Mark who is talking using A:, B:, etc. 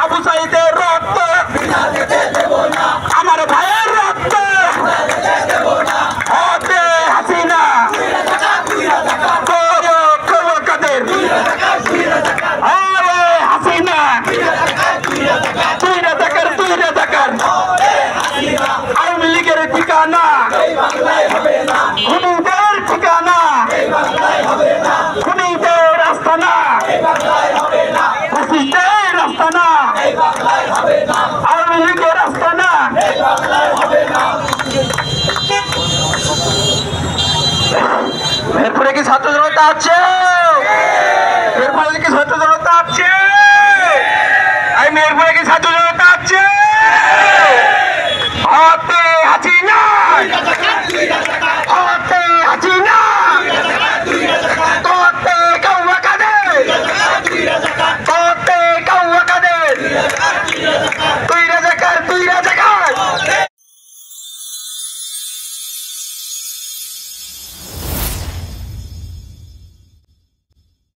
A: আবু সাইদের রক্ত আমার ভাইয়ের রক্ত হতে হাসিনা কাদের হাসিনা তুই রাজাকার আওয়ামী লীগের ঠিকানা খুনিদের ঠিকানা খুনিদের আস্তানা ফাঁসিস্টের আস্তানা আওয়ামী লীগের আস্তানা এরপরে কি ছাত্র জনতা আছে?